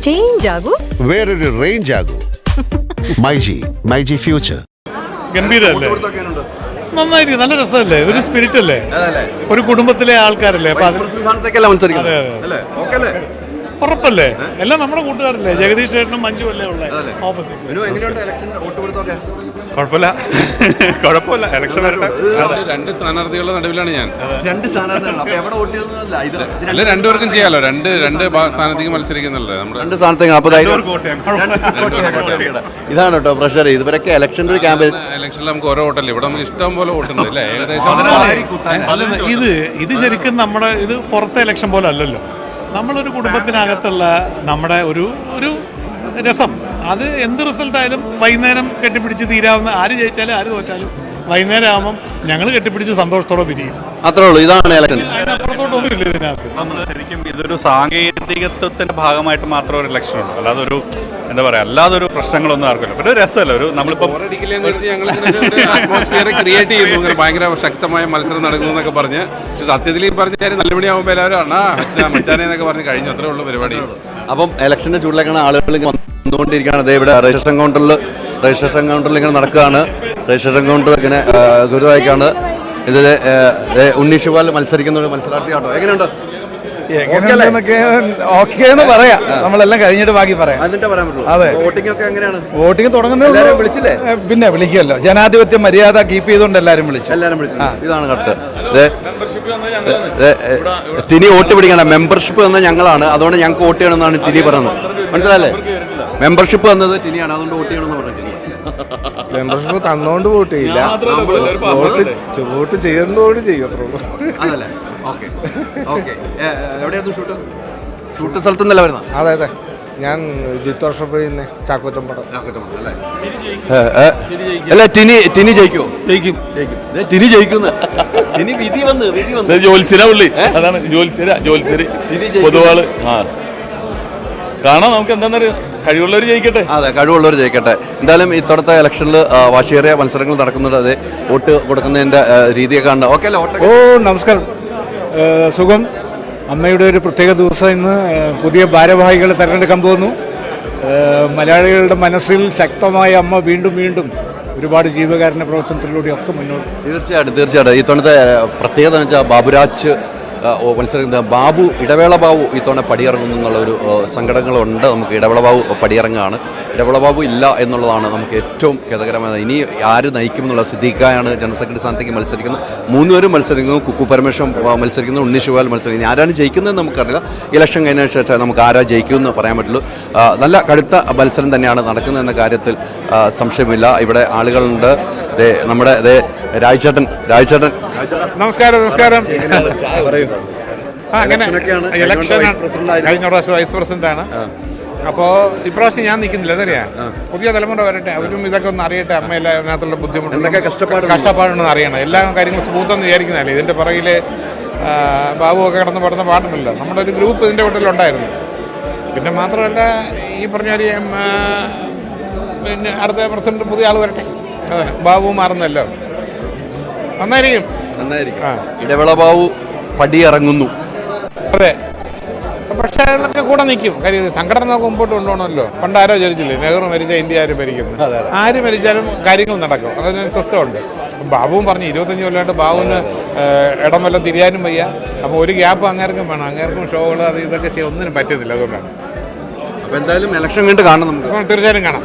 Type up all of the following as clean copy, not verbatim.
Change ആകൂ, വേറൊരു range ആകൂ. MyG future. ഗംഭീരല്ലേ, നന്നായിരിക്കും, നല്ല രസമല്ലേ, ഒരു സ്പിരിറ്റ് അല്ലേ, ഒരു കുടുംബത്തിലെ ആൾക്കാരല്ലേ. ഉറപ്പല്ലേ, എല്ലാം നമ്മുടെ കൂട്ടുകാരല്ലേ, ജഗദീഷ് ചേട്ടനും മഞ്ജു അല്ലേ ഉള്ളത് ഓപ്പോസിറ്റ്. കുഴപ്പമില്ല ഇലക്ഷൻ വരട്ടെ. രണ്ട് സ്ഥാനാർത്ഥികളുടെ നടുവിലാണ് ഞാൻ. അല്ല, രണ്ടുപേർക്കും ചെയ്യാലോ, രണ്ട് സ്ഥാനാർത്ഥിക്ക് മത്സരിക്കുന്നുള്ളൂ നമ്മുടെ രണ്ട് സ്ഥാനത്തേക്ക്. ഇതാണ് കേട്ടോ പ്രഷർ. ഇതുവരെയൊക്കെ ഇലക്ഷൻ്റെ ഒരു ക്യാമ്പയിൻ. ഇലക്ഷനിൽ നമുക്ക് ഓരോ വോട്ടല്ലേ, ഇവിടെ നമുക്ക് ഇഷ്ടം പോലെ വോട്ടുണ്ട് അല്ലേ, ഏകദേശം. ഇത് ശരിക്കും നമ്മുടെ ഇത് പുറത്തെ ഇലക്ഷൻ പോലെ അല്ലല്ലോ. നമ്മളൊരു കുടുംബത്തിനകത്തുള്ള നമ്മുടെ ഒരു രസം, അത് എന്ത് റിസൾട്ടായാലും വൈകുന്നേരം കെട്ടിപ്പിടിച്ച് തീരാവുന്ന, ആര് ജയിച്ചാലും ആര് തോറ്റാലും വൈകുന്നേരം ആകുമ്പം ഞങ്ങൾ കെട്ടിപ്പിടിച്ച് സന്തോഷത്തോടെ പിരിയും. അത്രേ ഉള്ളൂ. ഇതാണ് ഇലക്ഷൻ. അതിനപ്പുറത്തോട്ടൊന്നുമില്ല ഇതിനകത്ത്. നമ്മൾ ശരിക്കും ഇതൊരു സാങ്കേതികത്വത്തിന്റെ ഭാഗമായിട്ട് മാത്രം ഒരു ഇലക്ഷൻ ഉണ്ട്, അല്ലാതെ ഒരു എന്താ പറയാ, അല്ലാതെ ഒരു പ്രശ്നങ്ങളൊന്നും ആർക്കില്ല. പിന്നെ രസമല്ല, ഒരു നമ്മളിപ്പോ അറ്റ്മോസ്ഫിയർ ക്രിയേറ്റ് ചെയ്യുന്നു, ഇങ്ങനെ ഭയങ്കര ശക്തമായ മത്സരം നടക്കുന്നു എന്നൊക്കെ പറഞ്ഞ്. പക്ഷെ സത്യത്തിൽ ഈ പറഞ്ഞ കാര്യം 4 മണിയാകുമ്പോൾ എല്ലാവരും മച്ചാനെ എന്നൊക്കെ പറഞ്ഞ് കഴിഞ്ഞു. അത്രേ ഉള്ളൂ പരിപാടി. അപ്പം ഇലക്ഷന്റെ ചൂടിലേക്കാണ് ആളുകൾ വന്നുകൊണ്ടിരിക്കുകയാണ്. അതേ ഇവിടെ രജിസ്ട്രേഷൻ കൗണ്ടറിൽ ഇങ്ങനെ നടക്കുകയാണ്. രജിസ്ട്രേഷൻ കൗണ്ടർ ഇങ്ങനെ ഗുരുവായിക്കാണ്. ഇതിൽ ഉണ്ണി ശിവാൽ മത്സരിക്കുന്ന ഒരു മത്സരാർത്ഥിയാട്ടോ. എങ്ങനെയുണ്ട്? ഓക്കേന്ന് പറയാം, നമ്മളെല്ലാം കഴിഞ്ഞിട്ട് ബാക്കി പറയാം. അതെ, വോട്ടിംഗ് ഒക്കെ എങ്ങനെയാണ്? വോട്ടിംഗ് തുടങ്ങുന്നത് വിളിച്ചില്ലേ? പിന്നെ വിളിക്കുമല്ലോ, ജനാധിപത്യ മര്യാദ കീപ്പ് ചെയ്തുകൊണ്ട് എല്ലാരും വിളിച്ചു. ഇതാണ് കറക്റ്റ്. ടിനി വോട്ട് പിടിക്കണം. മെമ്പർഷിപ്പ് തന്ന ഞങ്ങളാണ്, അതുകൊണ്ട് ഞങ്ങൾക്ക് വോട്ട് ചെയ്യണമെന്നാണ് ടിനി പറയുന്നത്. മനസ്സിലല്ലേ? മെമ്പർഷിപ്പ് തന്നത് ടിനിയാണ്, അതുകൊണ്ട് വോട്ട് ചെയ്യണമെന്ന് പറഞ്ഞു. മെമ്പർഷിപ്പ് തന്നോണ്ട് വോട്ട് ചെയ്യില്ല, വോട്ട് ചെയ്യുന്നതോട് ചെയ്യും. അത്രേ ഉള്ളൂ. അതല്ലേ? ഓക്കെ. എവിടെയായിരുന്നു ഷൂട്ട് സ്ഥലത്തുനിന്നല്ല വരുന്നത്? അതെ അതെ, ഞാൻ ജിത്ത് വർഷപ്പ് ചാക്കോച്ചമ്പടം. അല്ല, ടിനി ജയിക്കുമോ? ജയിക്കും. ടിനി ജയിക്കുന്നു. ടിനി വിധി വന്ന് ജോത്സ്യര പുള്ളി, അതാണ് ജോത്സ്യര് പൊതുവാള്. കാണാം, നമുക്ക് എന്താണെന്നറിയാം, കഴിവുള്ളവർ ജയിക്കട്ടെ. അതെ, കഴിവുള്ളവർ ജയിക്കട്ടെ. എന്തായാലും ഇത്തവണത്തെ ഇലക്ഷനിൽ വാശിയേറിയ മത്സരങ്ങൾ നടക്കുന്നുണ്ട്. അതെ, വോട്ട് കൊടുക്കുന്നതിന്റെ രീതിയൊക്കെ ഉണ്ട്. ഓക്കെ അല്ലേ? ഓ, നമസ്കാരം. സുഖം. അമ്മയുടെ ഒരു പ്രത്യേക ദിവസം ഇന്ന്. പുതിയ ഭാരവാഹികളെ തെരഞ്ഞെടുക്കാൻ പോകുന്നു. മലയാളികളുടെ മനസ്സിൽ ശക്തമായ അമ്മ വീണ്ടും വീണ്ടും ഒരുപാട് ജീവകാരുണ്യ പ്രവർത്തനത്തിലൂടെയൊക്കെ മുന്നോട്ട്. തീർച്ചയായിട്ടും ഇത്തവണത്തെ പ്രത്യേകത എന്ന് വെച്ചാൽ ബാബുരാജ് മത്സരിക്കുന്ന ഇടവേള ബാബു ഇത്തവണ പടിയിറങ്ങുന്നു എന്നുള്ള ഒരു സങ്കടങ്ങളുണ്ട് നമുക്ക്. ഇടവേള ബാബു പടിയിറങ്ങുകയാണ്. ഇടവേള ബാബു ഇല്ല എന്നുള്ളതാണ് നമുക്ക് ഏറ്റവും ഖേദകരമായത്. ഇനി ആര് നയിക്കുമെന്നുള്ള സിദ്ദീഖായാണ് ജനറൽ സെക്രട്ടറി സ്ഥാനത്തേക്ക് മത്സരിക്കുന്നത്. 3 പേരും മത്സരിക്കുന്നു. കുക്കു പരമേശ്വരൻ മത്സരിക്കുന്നു, ഉണ്ണി ശിവാൽ മത്സരിക്കുന്നു. ആരാണ് ജയിക്കുന്നതെന്ന് നമുക്കറിയില്ല. ഇലക്ഷൻ കഴിഞ്ഞതിന് ശേഷം നമുക്ക് ആരാ ജയിക്കുമെന്ന് പറയാൻ പറ്റുള്ളൂ. നല്ല കടുത്ത മത്സരം തന്നെയാണ് നടക്കുന്നതെന്ന കാര്യത്തിൽ സംശയമില്ല. ഇവിടെ ആളുകളുണ്ട്. നമ്മുടെ രാജ്ചേട്ടൻ. നമസ്കാരം. അങ്ങനെ ഇലക്ഷൻ കഴിഞ്ഞ പ്രാവശ്യം വൈസ് പ്രസിഡന്റ് ആണ്. അപ്പോൾ ഇപ്രാവശ്യം ഞാൻ നിൽക്കുന്നില്ല. അതറിയാം, പുതിയ തലമുറ വരട്ടെ, അവരും ഇതൊക്കെ ഒന്ന് അറിയട്ടെ. അമ്മയില്ല, അതിനകത്തുള്ള ബുദ്ധിമുട്ട് കഷ്ടപ്പാടുണ്ടെന്ന് അറിയണം. എല്ലാ കാര്യങ്ങളും സ്മൂത്തെന്ന് വിചാരിക്കുന്നതല്ലേ. ഇതിൻ്റെ പുറകിൽ ബാബുവൊക്കെ കിടന്ന് പാടുന്ന പാടുണ്ടല്ലോ. നമ്മുടെ ഒരു ഗ്രൂപ്പ് ഇതിൻ്റെ വീട്ടിലുണ്ടായിരുന്നു. പിന്നെ മാത്രമല്ല, ഈ പറഞ്ഞ പിന്നെ അടുത്ത പ്രസിഡന്റ് പുതിയ ആൾ വരട്ടെ. അതെ, ബാബു മാറുന്നല്ലോ, നന്നായിരിക്കും. ഇടവേള ബാബു പടിയിറങ്ങുന്നു. അതെ, പക്ഷേ അയാളൊക്കെ കൂടെ നിൽക്കും. കാര്യം സംഘടന മുമ്പോട്ട് കൊണ്ടുപോകണമല്ലോ. പണ്ട് ആരോ ചോദിച്ചില്ലേ, നെഹ്റു മരിച്ചാൽ ഇന്ത്യ ആര് ഭരിക്കുന്നു? ആര് മരിച്ചാലും കാര്യങ്ങൾ നടക്കും. അതിനൊരു സിസ്റ്റം ഉണ്ട്. ബാബുവും പറഞ്ഞു 25 കൊല്ലമായിട്ട് ബാബുവിന് ഇടം വല്ലതും തിരിയാനും വയ്യ. അപ്പോൾ ഒരു ഗ്യാപ്പ് അങ്ങേർക്കും വേണം. അങ്ങേർക്കും ഷോകൾ അത് ഇതൊക്കെ ചെയ്യാൻ ഒന്നിനും പറ്റുന്നില്ല. അതുകൊണ്ടാണ്. അപ്പോൾ എന്തായാലും ഇലക്ഷൻ കഴിഞ്ഞിട്ട് കാണാം നമുക്ക്. തീർച്ചയായും കാണാം.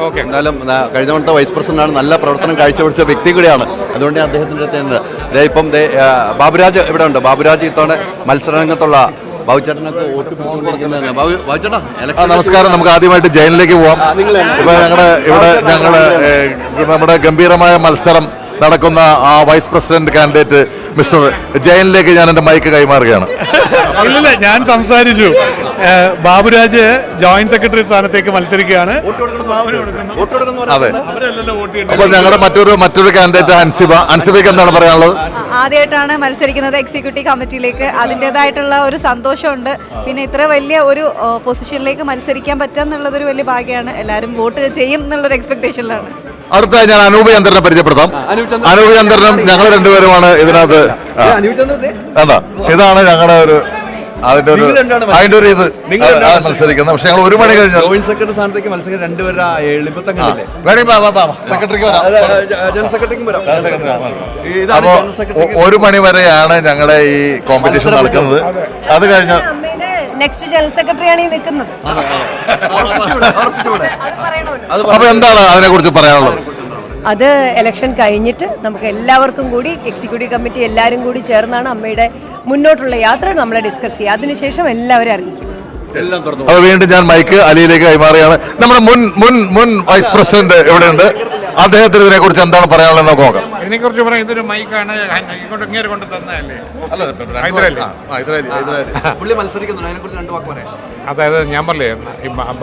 ഓക്കെ. എന്തായാലും കഴിഞ്ഞ തവണത്തെ വൈസ് പ്രസിഡന്റാണ്. നല്ല പ്രവർത്തനം കാഴ്ചവെച്ച വ്യക്തി കൂടിയാണ്. അതുകൊണ്ട് അദ്ദേഹത്തിൻ്റെ അടുത്ത് ഇപ്പം ബാബുരാജ് ഇവിടെ ഉണ്ട്. ബാബുരാജ് ഇത്തവണ മത്സരരംഗത്തുള്ള ബാബുചേട്ടനൊക്കെ വോട്ട് കൊടുക്കുന്നതാണ്. ബാബുചേട്ടാ, നമസ്കാരം. നമുക്ക് ആദ്യമായിട്ട് ജയിലിലേക്ക് പോവാം. ഇപ്പൊ ഇവിടെ നമ്മുടെ ഗംഭീരമായ മത്സരം നടക്കുന്ന ആ വൈസ് പ്രസിഡന്റ് കാൻഡിഡേറ്റ് മിസ്റ്റർ ജയനിലേക്ക് ഞാൻ എൻ്റെ മൈക്ക് കൈമാറുകയാണ്. ഇല്ല, ഞാൻ സംസാരിച്ചു. ബാബുരാജ് ജോയിന്റ് സെക്രട്ടറി സ്ഥാനത്തേക്ക് മത്സരിക്കുകയാണ്. അതെ, അപ്പോൾ ഞങ്ങളുടെ മറ്റൊരു കാൻഡിഡേറ്റ് അൻസിബയ്ക്ക് എന്താണ് പറയാനുള്ളത്? ആദ്യമായിട്ടാണ് മത്സരിക്കുന്നത് എക്സിക്യൂട്ടീവ് കമ്മിറ്റിയിലേക്ക്. അതിൻ്റെതായിട്ടുള്ള ഒരു സന്തോഷമുണ്ട്. പിന്നെ ഇത്ര വലിയ ഒരു പൊസിഷനിലേക്ക് മത്സരിക്കാൻ പറ്റുക എന്നുള്ളതൊരു വലിയ ഭാഗ്യമാണ്. എല്ലാവരും വോട്ട് ചെയ്യും എന്നുള്ളൊരു എക്സ്പെക്ടേഷനിലാണ്. അടുത്തായി ഞാൻ അനൂപ് ചന്ദ്രനെ പരിചയപ്പെടുത്താം. അനൂപ് ചന്ദ്രനും ഞങ്ങൾ രണ്ടുപേരുമാണ് ഇതിനകത്ത്. എന്താ, ഇതാണ് ഞങ്ങളുടെ ഒരു അതിന്റെ ഒരു ഇത് മത്സരിക്കുന്നത്. പക്ഷെ ഞങ്ങൾ 1 മണി കഴിഞ്ഞാൽ ജോയിന്റ് സെക്രട്ടറി സ്ഥാനത്തേക്ക് മത്സരിക്കാൻ രണ്ടുപേരുടെ എളുപ്പത്തങ്ങല്ലേ സെക്രട്ടറിക്ക് വരാം. ജനറൽ സെക്രട്ടറിക്കും വരാം. അപ്പോ 1 മണി വരെയാണ് ഞങ്ങളുടെ ഈ കോമ്പറ്റീഷൻ നടക്കുന്നത്. അത് കഴിഞ്ഞാൽ അമ്മയുടെ നെക്സ്റ്റ് ജനറൽ സെക്രട്ടറിയാണ് ഈ നിൽക്കുന്നത്. അപ്പൊ എന്താണ് അതിനെ കുറിച്ച് പറയാനുള്ളത്? അത് ഇലക്ഷൻ കഴിഞ്ഞിട്ട് നമുക്ക് എല്ലാവർക്കും കൂടി എക്സിക്യൂട്ടീവ് കമ്മിറ്റി എല്ലാവരും കൂടി ചേർന്നാണ് അമ്മയുടെ മുന്നോട്ടുള്ള യാത്ര നമ്മളെ ഡിസ്കസ് ചെയ്യുക. അതിനുശേഷം എല്ലാവരും അറിയിക്കും. അപ്പൊ വീണ്ടും ഞാൻ മൈക്ക് അലിയിലേക്ക് കൈമാറുകയാണ്. നമ്മുടെ മുൻ വൈസ് പ്രസിഡന്റ് എവിടെയുണ്ട്? അദ്ദേഹത്തിന് ഇതിനെ കുറിച്ച് എന്താണ് പറയാനുള്ളത് നമുക്ക് നോക്കാം. ഇതിനെക്കുറിച്ച് പറയാം. ഇതൊരു മൈക്കാണ്, ഇങ്ങോട്ട് കൊണ്ട് തന്നതല്ലേ. അതായത് ഞാൻ പറഞ്ഞേ,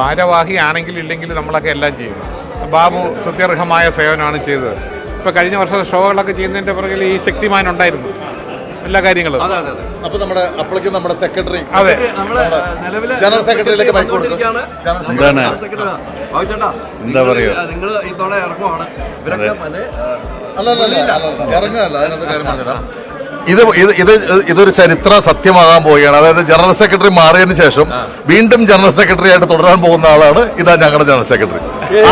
ഭാരവാഹി ആണെങ്കിൽ ഇല്ലെങ്കിൽ നമ്മളൊക്കെ എല്ലാം ചെയ്യും. ബാബു സുത്യർഹമായ സേവനമാണ് ചെയ്തത്. ഇപ്പോൾ കഴിഞ്ഞ വർഷത്തെ ഷോകളൊക്കെ ചെയ്യുന്നതിൻ്റെ പുറകിൽ ഈ ശക്തിമാൻ ഉണ്ടായിരുന്നു, എല്ലാ കാര്യങ്ങളും. അപ്പൊ നമ്മുടെ സെക്രട്ടറി, അതെ, ജനറൽ സെക്രട്ടറിയിലേക്ക് മൈക്ക് കൊടുക്കുകയാണ്. എന്താ പറയുക, നിങ്ങൾ ഈ തവണ ഇറങ്ങുവാണ്. ഇറങ്ങാല്ല, അതിനൊന്നും കാര്യം പറഞ്ഞില്ല. ഇതൊരു ചരിത്ര സത്യമാകാൻ പോവുകയാണ്. അതായത് ജനറൽ സെക്രട്ടറി മാറിയതിനു ശേഷം വീണ്ടും ജനറൽ സെക്രട്ടറി ആയിട്ട് തുടരാൻ പോകുന്ന ആളാണ് ഇതാ ഞങ്ങളുടെ ജനറൽ സെക്രട്ടറി,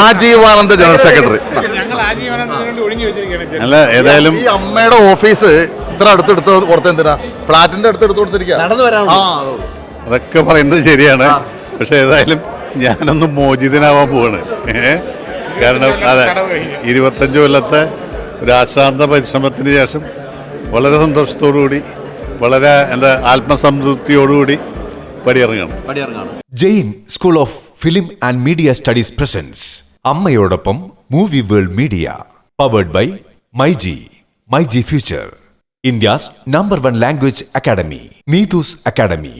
ആജീവാനന്ദ ജനറൽ സെക്രട്ടറി. അല്ല, ഏതായാലും ഈ അമ്മയുടെ ഓഫീസ് ഇത്ര അടുത്തെടുത്ത് കൊടുത്ത എന്തിനാ? ഫ്ലാറ്റിന്റെ അടുത്തെടുത്ത് കൊടുത്തിരിക്കുക. അതൊക്കെ പറയുന്നത് ശരിയാണ്. പക്ഷെ ഏതായാലും ഞാനൊന്ന് മോചിതനാവാൻ പോവാണ്. കാരണം അതെ, 25 കൊല്ലത്തെ ഒരു ആശ്രാന്ത പരിശ്രമത്തിന് ശേഷം വളരെ സന്തോഷത്തോടുകൂടി, വളരെ ആത്മസംതൃപ്തിയോടുകൂടി പടിയിറങ്ങാണ്. Jain school of film and media studies presents അമ്മയോടൊപ്പം movie world media, powered by myG future, India's #1 language academy, Neethu's academy.